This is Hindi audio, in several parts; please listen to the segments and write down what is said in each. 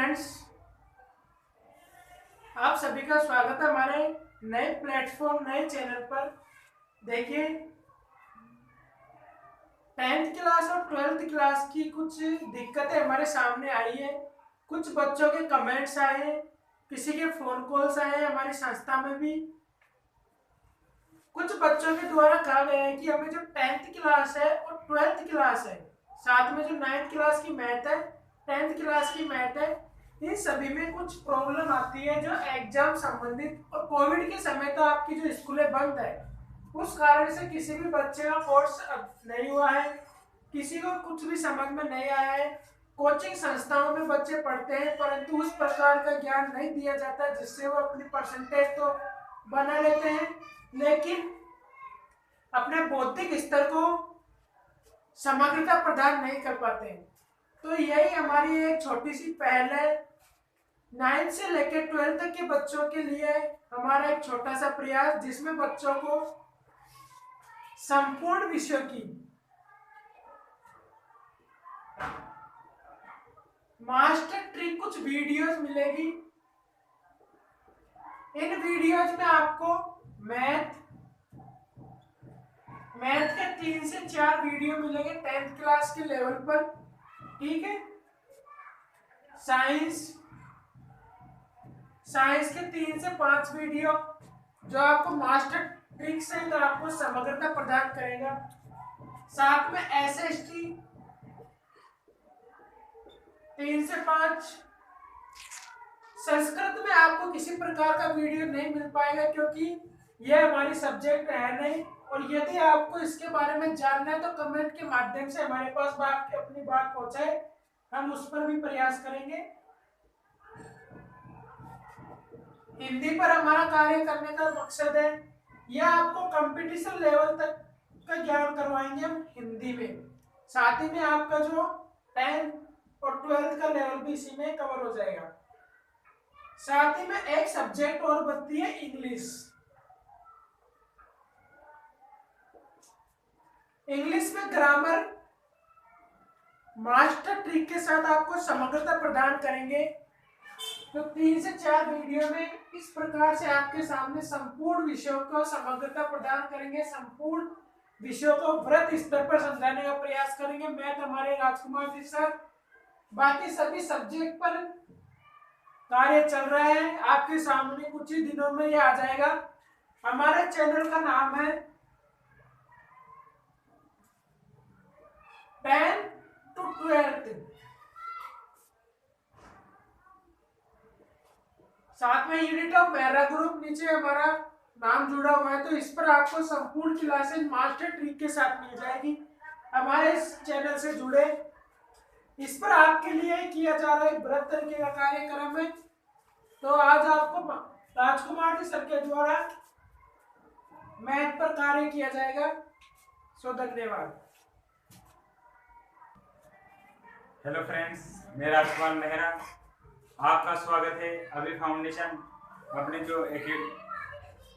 फ्रेंड्स, आप सभी का स्वागत है हमारे नए प्लेटफॉर्म नए चैनल पर। देखिए, 10th क्लास और 12th क्लास की कुछ दिक्कतें हमारे सामने आई है। कुछ बच्चों के कमेंट्स आए हैं, किसी के फोन कॉल्स आए हैं। हमारी संस्था में भी कुछ बच्चों के द्वारा कहा गया है कि हमें जो 10th क्लास है और 12th क्लास है, साथ में जो 9th क्लास की मैथ है, 10th क्लास की मैथ है, इन सभी में कुछ प्रॉब्लम आती है जो एग्जाम संबंधित। और कोविड के समय तो आपकी जो स्कूलें बंद है, उस कारण से किसी भी बच्चे का कोर्स नहीं हुआ है, किसी को कुछ भी समझ में नहीं आया है। कोचिंग संस्थाओं में बच्चे पढ़ते हैं, परंतु उस प्रकार का ज्ञान नहीं दिया जाता जिससे वो अपनी परसेंटेज तो बना लेते हैं, लेकिन अपने बौद्धिक स्तर को समग्रता प्रदान नहीं कर पाते हैं। तो यही हमारी एक छोटी सी पहल है। 9th से लेकर 12th तक के बच्चों के लिए हमारा एक छोटा सा प्रयास, जिसमें बच्चों को संपूर्ण विषयों की मास्टर ट्रिक कुछ वीडियोस मिलेगी। इन वीडियोस में आपको मैथ के 3 से 4 वीडियो मिलेंगे 10th क्लास के लेवल पर, ठीक है। साइंस के 3 से 5 वीडियो जो आपको मास्टर ट्रिक से तो आपको समग्रता प्रदान करेगा। साथ में एसएसटी 3 से 5। संस्कृत में आपको किसी प्रकार का वीडियो नहीं मिल पाएगा क्योंकि यह हमारी सब्जेक्ट है नहीं। और यदि आपको इसके बारे में जानना है तो कमेंट के माध्यम से हमारे पास अपनी बात पहुंचाए, हम उस पर भी प्रयास करेंगे। हिंदी पर हमारा कार्य करने का मकसद है, यह आपको कंपटीशन लेवल तक का ज्ञान करवाएंगे हम हिंदी में। साथ ही में आपका जो 10th और 12th का लेवल भी इसी में कवर हो जाएगा। साथ ही में एक सब्जेक्ट और बनती है इंग्लिश। इंग्लिश में ग्रामर मास्टर ट्रिक के साथ आपको समग्रता प्रदान करेंगे। तो 3 से 4 वीडियो में इस प्रकार से आपके सामने संपूर्ण विषयों को समग्रता प्रदान करेंगे, संपूर्ण विषयों को वृत्त स्तर पर समझाने का प्रयास करेंगे। मैथ हमारे राजकुमार जी सर, बाकी सभी सब्जेक्ट पर कार्य चल रहा है। आपके सामने कुछ ही दिनों में ये आ जाएगा। हमारे चैनल का नाम है 10th to 12th। साथ में यूनिट ऑफ मेरा ग्रुप नीचे हमारा नाम जुड़ा हुआ है, तो इस पर आपको संपूर्ण क्लासेस मास्टर ट्रिक के साथ मिल जाएगी। हमारे इस चैनल से जुड़े, इस पर आपके लिए किया जा रहा है व्रत तरीके का कार्यक्रम है। तो आज आपको राजकुमार जी सर के द्वारा मैथ पर कार्य किया जाएगा। सो धन्यवाद। हेलो फ्रेंड्स, मैं राजकुमार मेहरा, आपका स्वागत है अभी फाउंडेशन अपने जो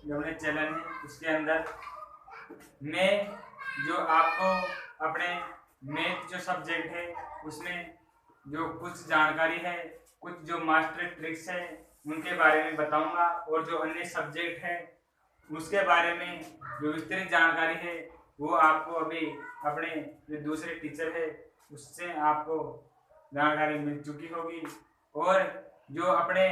अपने चैनल है उसके अंदर। मैं जो आपको अपने मैथ जो सब्जेक्ट है उसमें जो कुछ जानकारी है, कुछ जो मास्टर ट्रिक्स है उनके बारे में बताऊंगा, और जो अन्य सब्जेक्ट है उसके बारे में जो विस्तृत जानकारी है वो आपको अभी अपने जो दूसरे टीचर है उससे आपको जानकारी मिल चुकी होगी। और जो अपने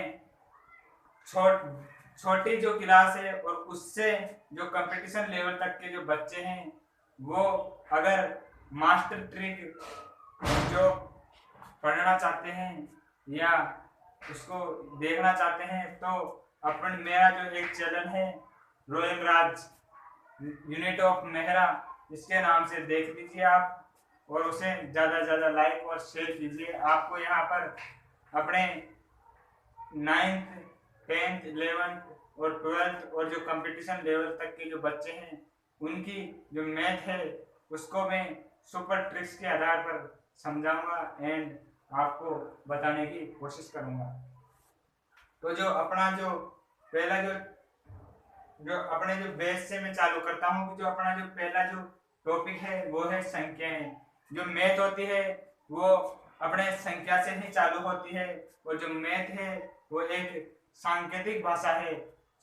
छोटी जो क्लास है और उससे जो कंपटीशन लेवल तक के जो बच्चे हैं, वो अगर मास्टर ट्रिक जो पढ़ना चाहते हैं या उसको देखना चाहते हैं तो मेरा जो एक चैनल है royal Raj unit of Mehra, इसके नाम से देख लीजिए आप, और उसे ज़्यादा से ज़्यादा लाइक और शेयर कीजिए। आपको यहाँ पर अपने 9th 10th 11th और 12th और जो कंपटीशन लेवल तक के जो बच्चे हैं उनकी जो मैथ है उसको मैं सुपर ट्रिक्स के आधार पर समझाऊंगा एंड आपको बताने की कोशिश करूंगा। तो जो अपना जो पहला जो अपने जो बेस से मैं चालू करता हूँ कि जो अपना जो पहला जो टॉपिक है वो है संख्याएं। जो मैथ होती है वो अपने संख्या से ही चालू होती है, और जो मैथ है वो एक सांकेतिक भाषा है।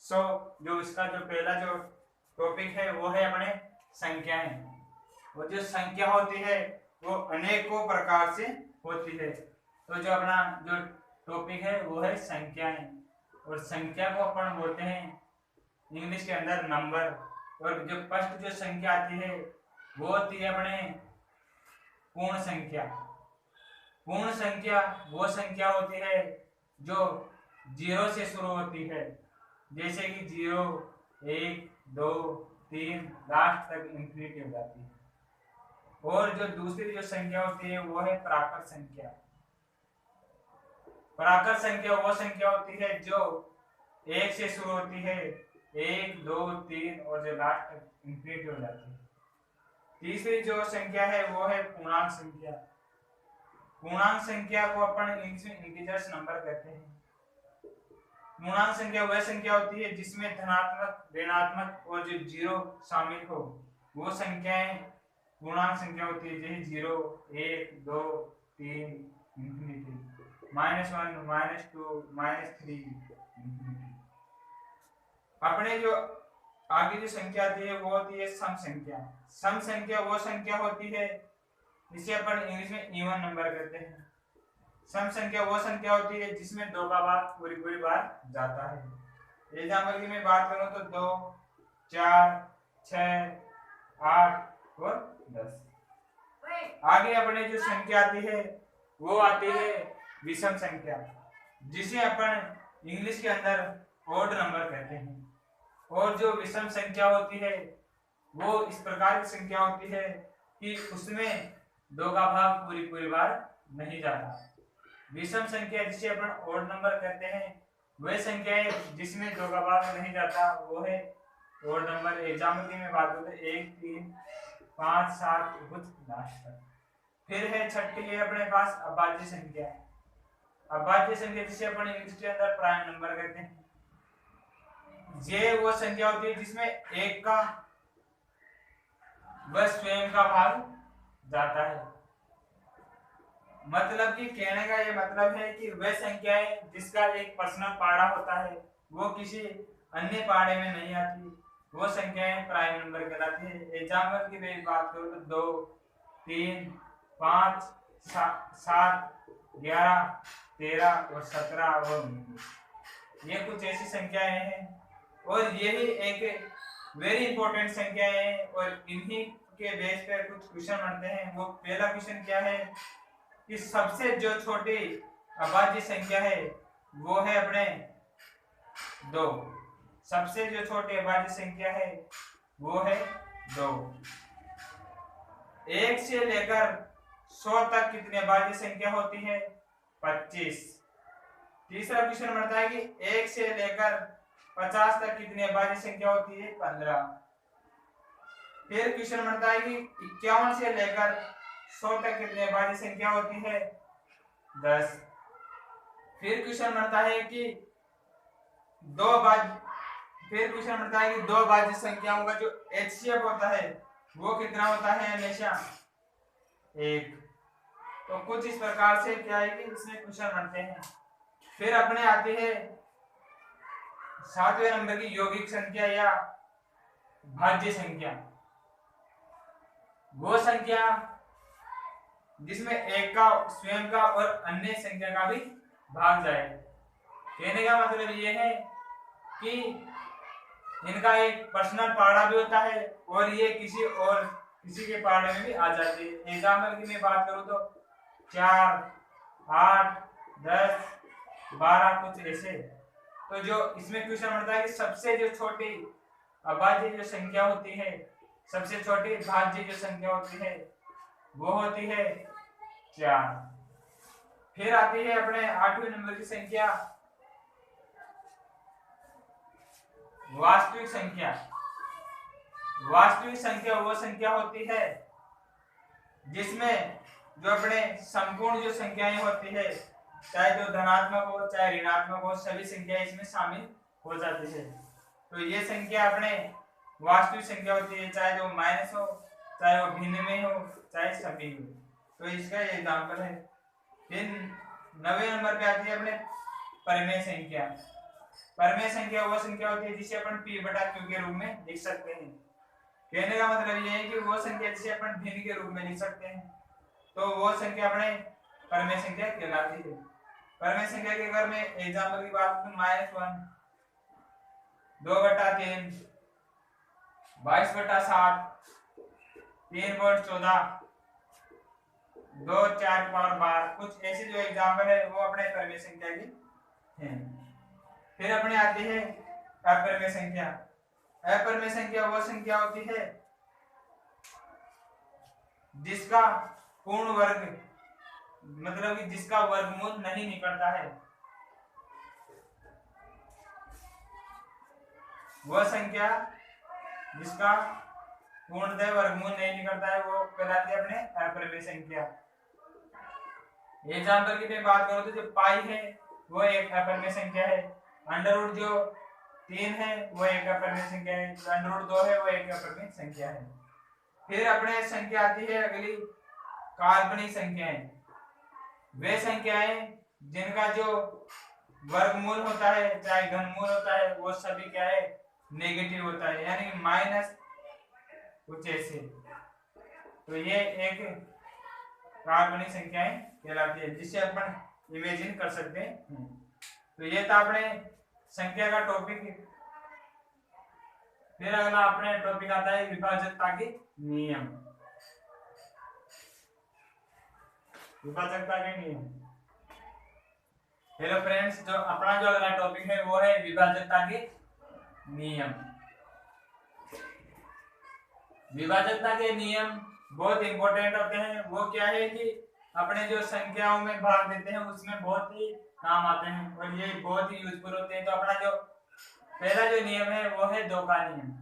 सो जो इसका जो पहला जो टॉपिक है वो है अपने संख्याएं। और जो संख्या होती है वो अनेकों प्रकार से होती है। तो जो अपना जो टॉपिक है वो है संख्याएं, और संख्या को अपन बोलते हैं इंग्लिश के अंदर नंबर। और जो फर्स्ट जो संख्या आती है वो होती है अपने पूर्ण संख्या। पूर्ण संख्या वो संख्या होती है जो 0 से शुरू होती है, जैसे कि 0, 1, 2, 3 लास्ट तक इंफिनिटी हो जाती है। और जो दूसरी जो संख्या होती है वो है प्राकृत संख्या। प्राकृत संख्या वो संख्या होती है जो 1 से शुरू होती है, 1, 2, 3 और जो लास्ट तक इंफिनिटी हो जाती है। तीसरी जो संख्या है वो है पूर्णांक संख्या। पूर्णांक संख्या को अपन इंटीजर्स नंबर कहते हैं। पूर्णांक संख्या वह संख्या होती है जिसमें धनात्मक, ऋणात्मक और जो 0 शामिल हो, वो संख्याएं पूर्णांक संख्या होती है। जैसे 0, 1, 2, 3 इंफिनिटी, -1, -2, -3 इंफिनिटी। अपने जो आगे जो संख्या आती है वो होती है सम संख्या। सम संख्या वो संख्या होती है जिसे अपन इंग्लिश में इवन नंबर कहते हैं। सम संख्या वो संख्या होती है जिसमें 2 का भाग पूरी बार जाता है। एग्जांपल की मैं बात करूं तो 2, 4, 6, 8 और 10। आगे अपने जो संख्या आती है वो आती है विषम संख्या, जिसे अपन इंग्लिश के अंदर ऑड नंबर कहते हैं। और जो विषम संख्या होती है वो इस प्रकार की संख्या होती है कि उसमें 2 का भाग पूरी बार नहीं जाता। विषम संख्या जिसे अपन ऑड नंबर कहते हैं वह संख्या है जिसमें 2 का भाग नहीं जाता, वो है ऑड नंबर। एग्जाम्पल की मैं बात करूं तो 1, 3, 5, 7 कुछ लास्ट तक। फिर है छठी है अपने पास अभाज्य संख्या। अभाज्य संख्या जिसे अपन इंग्लिश के अंदर प्राइम नंबर कहते हैं। ये वो संख्या होती है जिसमें 1 का वह स्वयं का भाग जाता है। मतलब कि कहने का ये मतलब है कि वह संख्याएं जिसका एक पर्सनल पाड़ा होता है वो किसी अन्य पाड़े में नहीं आती, वो संख्याएं प्राइम नंबर कहलाती है। एग्जाम्पल की मैं बात करूं तो 2, 3, 5, 7, 11, 13 और 17 और 19, ये कुछ ऐसी संख्याएं हैं। और यही एक वेरी इंपॉर्टेंट संख्याएं हैं, और इन्हीं के बेस पर कुछ क्वेश्चन बनते हैं। वो पहला क्वेश्चन क्या है कि सबसे जो छोटी अभाज्य संख्या है वो है अपने 2। सबसे जो छोटी अभाज्य संख्या है वो है 2। 1 से लेकर 100 तक कितनी अभाज्य संख्या होती है? 25। तीसरा क्वेश्चन बनता है कि 1 से लेकर 50 तक कितनी अभाज्य संख्या होती है? 15। फिर क्वेश्चन बनता है कि 51 से लेकर 100 तक कितनी अभाज्य संख्या होती है? 10। फिर क्वेश्चन बनता है कि दो अभाज्य संख्याओं का जो HCF होता है वो कितना होता है? हमेशा 1। तो कुछ इस प्रकार से क्या है कि इसमें क्वेश्चन बनते हैं। फिर अपने आती है 7वें नंबर की यौगिक संख्या या भाज्य संख्या। वो संख्या जिसमें एक का स्वयं का और अन्य संख्या का भी भाग जाए। कहने का मतलब ये है कि इनका एक पर्सनल पाड़ा भी होता है और ये किसी के पाड़े में भी आ जाती है। एग्जाम्पल की मैं बात करूं तो 4, 8, 10, 12 कुछ ऐसे। तो जो इसमें क्वेश्चन बनता है कि सबसे जो छोटी अभाज्य जो संख्या होती है, सबसे छोटी भाज्य जो संख्या होती है वो होती है 4। फिर आती है अपने 8वें नंबर की संख्या वास्तविक संख्या। वास्तविक संख्या वो संख्या होती है जिसमें जो अपने संपूर्ण जो संख्याएं होती है, चाहे जो धनात्मक हो चाहे ऋणात्मक हो, सभी संख्याएं इसमें शामिल हो जाती है। तो ये संख्या अपने वास्तविक संख्या होती है, चाहे जो माइनस हो, चाहे वो भिन्न में हो, चाहे सभी हो। तो इसका एग्जाम्पल है फिर 9वें नंबर पे आती है अपने परिमेय संख्या। परिमेय संख्या वो संख्या होती है जिसे अपन p बटा q के रूप में लिख सकते हैं। कहने का मतलब ये है कि वो संख्या जिसे अपन भिन्न के रूप में लिख सकते हैं तो वो संख्या अपने परिमेय संख्या कहलाती है। परिमेय संख्या के अगर मैं एग्जांपल की बात करूं -1, 2/3, 22/7, 3/14, 2 4 पावर 12, कुछ ऐसे जो एग्जांपल है वो अपने परिमेय संख्या की हैं। फिर अपने आती है अपरिमेय संख्या। अपरिमेय संख्या वो संख्या होती है जिसका पूर्ण वर्ग, मतलब कि जिसका वर्गमूल नहीं निकलता है, वह संख्या जिसका पूर्णतः वर्गमूल नहीं निकलता है वो कहलाती है अपने अपरिमेय संख्या। एग्जांपल की मैं बात करूं तो जो पाई है वो एक अपरिमेय संख्या है, अंडर रूट जो 3 है वो एक अपरिमेय संख्या है, अंडर रूट 2 है वो एक अपरिमेय संख्या है। फिर अपने संख्या आती है अगली काल्पनिक संख्याएं। वे संख्याएं जिनका जो वर्गमूल होता है चाहे घनमूल होता है वो सभी क्या है नेगेटिव होता है, यानी कि माइनस कुछ ऐसे। तो ये एक काल्पनिक संख्याएं कहलाती है जिसे अपन इमेजिन कर सकते हैं। तो ये था अपने संख्या का टॉपिक। फिर अगला अपने टॉपिक आता है विभाजकता के नियम। विभाजकता के नियम। हेलो फ्रेंड्स, जो अपना जो अगला टॉपिक है वो है विभाजकता के नियम। विभाजकता के नियम बहुत इंपॉर्टेंट होते हैं। वो क्या है कि अपने जो संख्याओं में भाग देते हैं उसमें बहुत ही काम आते हैं और ये बहुत ही यूजफुल होते हैं। तो अपना जो पहला जो नियम है वो है 2 का नियम।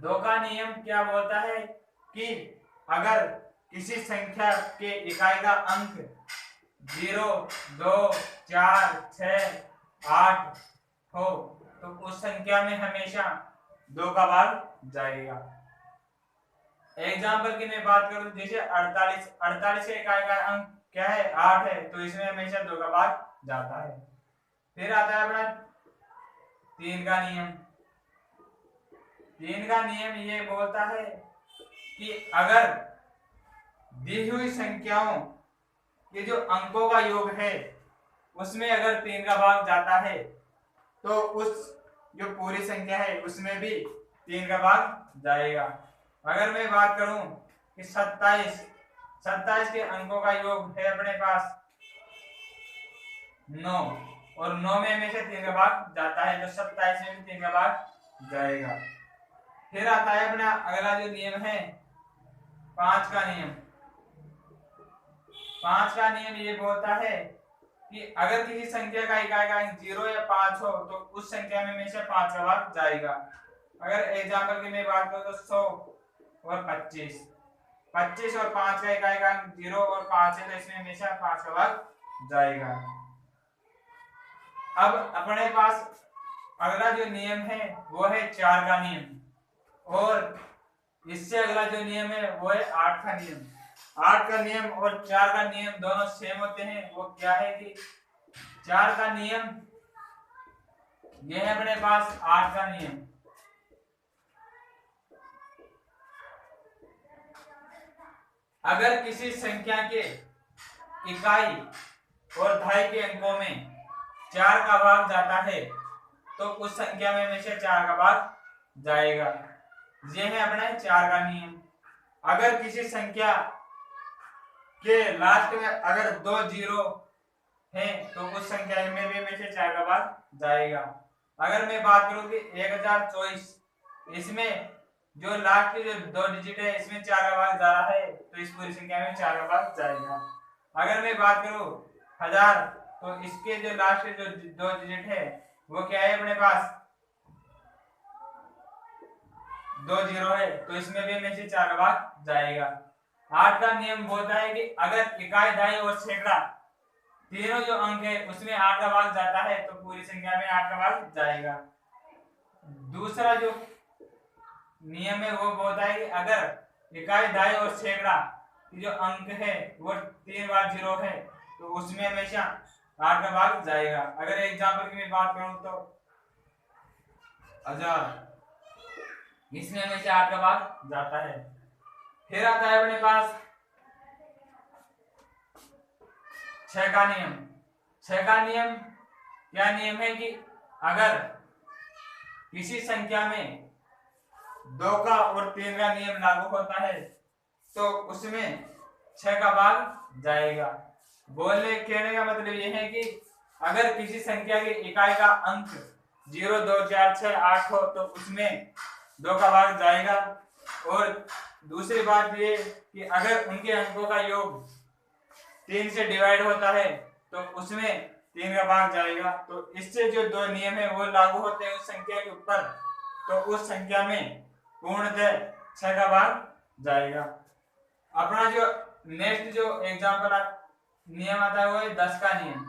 2 का नियम क्या बोलता है कि अगर किसी संख्या के इकाई का अंक 0, 2, 4, 6, 8 हो तो उस संख्या में हमेशा 2 का भाग जाएगा। एग्जाम्पल की मैं बात करूं जैसे 48 के इकाई का अंक क्या है 8 है तो इसमें हमेशा 2 का भाग जाता है। फिर आता है अपना 3 का नियम। 3 का नियम ये बोलता है कि अगर दी हुई संख्याओं के जो अंकों का योग है उसमें अगर 3 का भाग जाता है तो उस जो पूरी संख्या है उसमें भी 3 का भाग जाएगा। अगर मैं बात करूं कि 27 के अंकों का योग है अपने पास 9 और 9 में हमेशा 3 का भाग जाता है तो 27 में भी 3 का भाग जाएगा। फिर आता है अपना अगला जो नियम है 5 का नियम। 5 का नियम ये बोलता है कि अगर किसी संख्या का इकाई का अंक 0 या 5 हो तो उस संख्या में हमेशा 5 का भाग जाएगा। अगर एग्जांपल की मैं बात करूं तो 100 और 25 और 5 का इकाई का अंक 0 और 5 है तो इसमें हमेशा 5 का भाग जाएगा। अब अपने पास अगला जो नियम है वो है 4 का नियम और इससे अगला जो नियम है वो है 8 का नियम। 8 का नियम और 4 का नियम दोनों सेम होते हैं। वो क्या है कि 4 का नियम ये है अपने पास 8 का नियम। अगर किसी संख्या के इकाई और दहाई के अंकों में 4 का भाग जाता है तो उस संख्या में हमेशा 4 का भाग जाएगा। ये है अपना 4 का नियम। अगर किसी संख्या के लास्ट में अगर 2 जीरो है तो उस संख्या में भी हमेशा 4 का भाग जाएगा। अगर मैं बात करूं कि 1024 इसमें जो लास्ट के जो 2 डिजिट है इसमें 4 का भाग जा रहा है तो इस पूरी संख्या में 4 का भाग जाएगा। अगर मैं बात करूं 1000 तो इसके जो लास्ट के जो 2 डिजिट है वो क्या है अपने पास 2 जीरो है तो इसमें भी हमेशा 4 का भाग जाएगा। 8 का नियम बोलता है कि अगर इकाई, दहाई और सैकड़ा तीनों जो अंक है उसमें 8 का भाग जाता है तो पूरी संख्या में 8 का भाग जाएगा। दूसरा जो नियम है वो बोलता है कि अगर इकाई, दहाई और सैकड़ा कि जो अंक है वो 3 बार 0 है तो उसमें हमेशा 8 का भाग जाएगा। अगर एग्जाम्पल की मैं बात करूं तो 1000, इसमें हमेशा 8 का भाग जाता है। फिर आता है अपने पास 6 का नियम। 6 का नियम क्या नियम है कि अगर किसी संख्या में 2 का और 3 का नियम लागू होता है तो उसमें 6 का भाग जाएगा। बोलने कहने का मतलब यह है कि अगर किसी संख्या की इकाई का अंक 0, 2, 4, 6, 8 हो तो उसमें 2 का भाग जाएगा। और दूसरी बात ये कि अगर उनके अंकों का योग 3 से डिवाइड होता है तो उसमें 3 का भाग जाएगा। तो इससे जो 2 नियम है वो लागू होते हैं उस संख्या के ऊपर, तो उस संख्या में पूर्णतः 6 का भाग जाएगा। अपना जो नेक्स्ट जो एग्जांपल नियम आता है वो है 10 का नियम।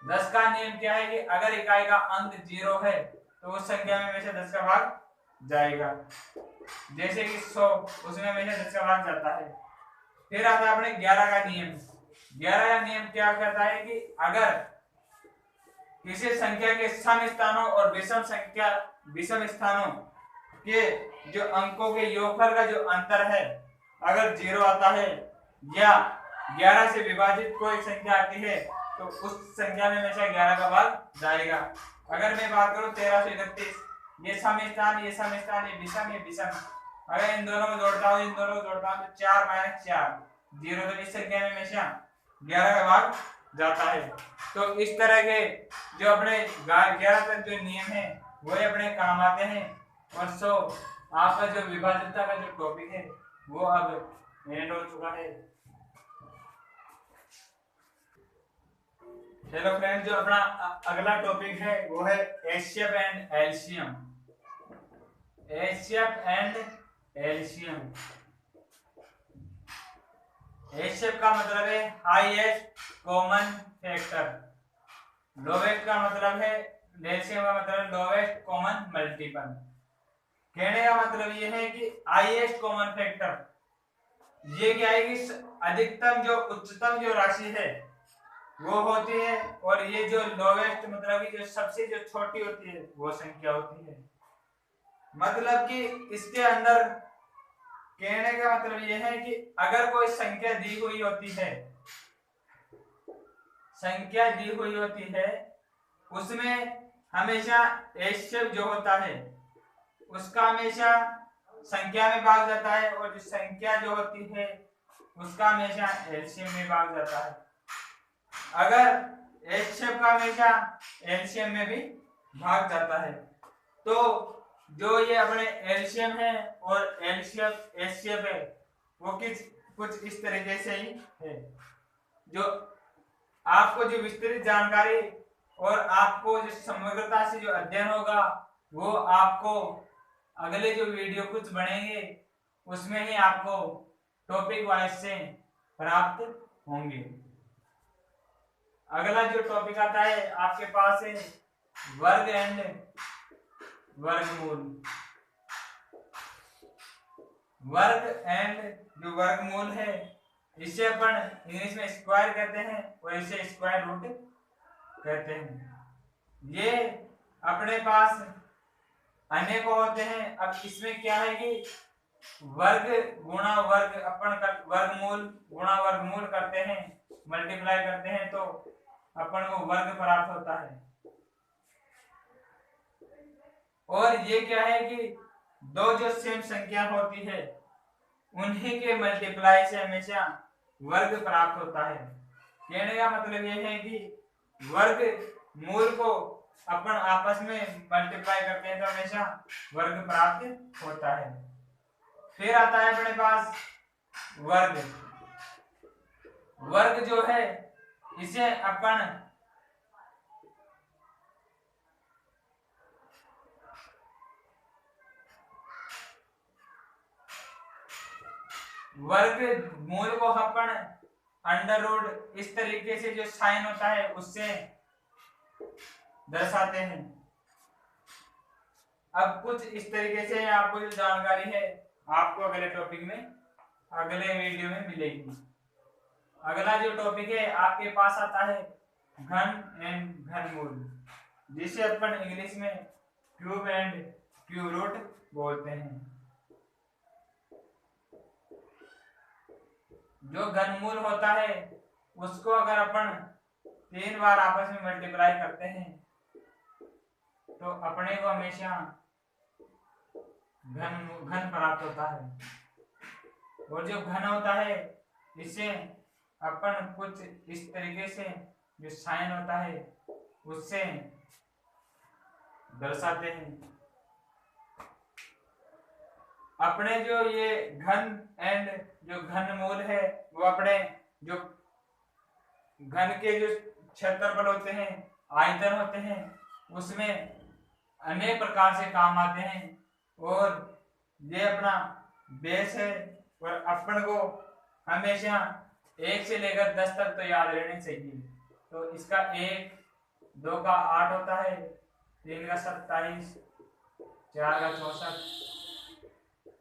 10 का नियम क्या है कि अगर इकाई का अंक 0 है तो उस संख्या में हमेशा 10 का भाग जाएगा। जैसे कि 100, उसमें हमेशा 10 का भाग जाता है। फिर आता है अपने 11 का नियम। 11 का नियम क्या कहता है कि अगर किसी संख्या के सम स्थानों और विषम स्थानों के जो अंकों के योगफल का जो अंतर है अगर 0 आता है या 11 से विभाजित कोई संख्या आती है तो उस संख्या में हमेशा 11 का भाग जाएगा। अगर मैं बात करूं 1331, ये सम स्थान, ये सम स्थान, ये विषम, अगर इन दोनों को जोड़ता हूं तो 4 - 4 0, तो इस संख्या में हमेशा 11 का भाग जाता है। तो इस तरह के जो अपने 11 तक जो नियम है वो अपने काम आते हैं। और सो आपका जो विभाज्यता का जो टॉपिक है वो अब एंड हो चुका है। चलो फ्रेंड, जो अपना अगला टॉपिक है वो है HCF and LCM. HCF and LCM. HCF का मतलब है हाईएस्ट कॉमन फैक्टर, लोवेस्ट का मतलब है, एलसीएम का मतलब है लोवेस्ट कॉमन मल्टीपल। कहने का मतलब ये है कि हाईएस्ट कॉमन फैक्टर ये क्या है कि अधिकतम जो उच्चतम जो राशि है वो होती है, और ये जो लोवेस्ट मतलब कि जो सबसे जो छोटी होती है वो संख्या होती है। मतलब कि इसके अंदर कहने का मतलब ये है कि अगर कोई संख्या दी हुई होती है, उसमें हमेशा एचसीएफ जो होता है उसका हमेशा संख्या में भाग जाता है, और जो संख्या जो होती है उसका हमेशा एलसीएम में भाग जाता है। अगर एचसीएफ का हमेशा एलसीएम में भी भाग जाता है तो जो ये अपने एलसीएम है और एचसीएफ है वो कुछ इस तरीके से ही है। जो आपको जो विस्तृत जानकारी और आपको जो समग्रता से जो अध्ययन होगा वो आपको अगले जो वीडियो कुछ बनेंगे उसमें ही आपको टॉपिक वाइज से प्राप्त होंगे। अगला जो टॉपिक आता है आपके पास है वर्ग एंड वर्गमूल। वर्ग एंड जो वर्गमूल है इसे अपन इंग्लिश में स्क्वायर कहते हैं और इसे स्क्वायर रूट कहते हैं। ये अपने पास अनेकों होते हैं। अब इसमें क्या है कि वर्ग गुणा वर्ग अपन वर्गमूल गुणा वर्गमूल करते हैं, मल्टीप्लाई करते हैं तो अपन को वर्ग प्राप्त होता है। और ये क्या है कि दो जो सेम संख्या होती है उन्हीं के मल्टीप्लाई से हमेशा वर्ग प्राप्त होता है। कहने का मतलब ये है कि वर्ग मूल को अपन आपस में मल्टीप्लाई करते हैं तो हमेशा वर्ग प्राप्त होता है। फिर आता है अपने पास वर्ग। वर्ग जो है इसे अपन वर्ग मूल को अपन अंडर रूट इस तरीके से जो साइन होता है उससे दर्शाते हैं। अब कुछ इस तरीके से आपको जो जानकारी है आपको अगले टॉपिक में अगले वीडियो में मिलेगी। अगला जो टॉपिक है आपके पास आता है घन एंड घनमूल, जिसे अपन इंग्लिश में क्यूब एंड क्यूब रूट बोलते हैं। जो घनमूल होता है उसको अगर अपन 3 बार आपस में मल्टीप्लाई करते हैं तो अपने को हमेशा घन प्राप्त होता है। और जो घन होता है इसे अपन कुछ इस तरीके से जो साइन होता है उससे दर्शाते हैं। अपने जो ये घन एंड जो घनमूल है वो अपने जो घन के जो क्षेत्रफल होते हैं, आयतन होते हैं, उसमें अनेक प्रकार से काम आते हैं। और ये अपना बेस है और अपन को हमेशा 1 से लेकर 10 तक तो याद रहने चाहिए। तो इसका 1, 2 का 8 होता है, 3 का 27, 4 का 64,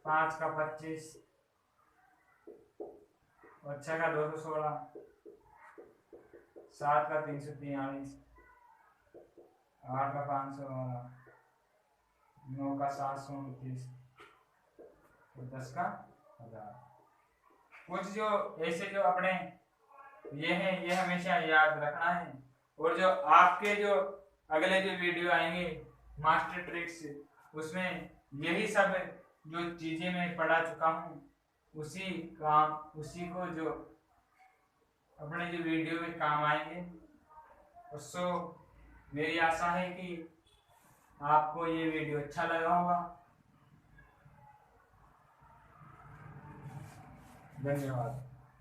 5 का 25 और 6 का 216, 7 का 343, 8 का 512, 9 का 729 और 10 का 1000। कुछ जो ऐसे जो अपने ये हैं ये हमेशा याद रखना है। और जो आपके जो अगले जो वीडियो आएंगे मास्टर ट्रिक्स, उसमें यही सब जो चीजें मैं पढ़ा चुका हूँ उसी को जो अपने जो वीडियो में काम आएंगे। उसको मेरी आशा है कि आपको ये वीडियो अच्छा लगा होगा। धन्यवाद।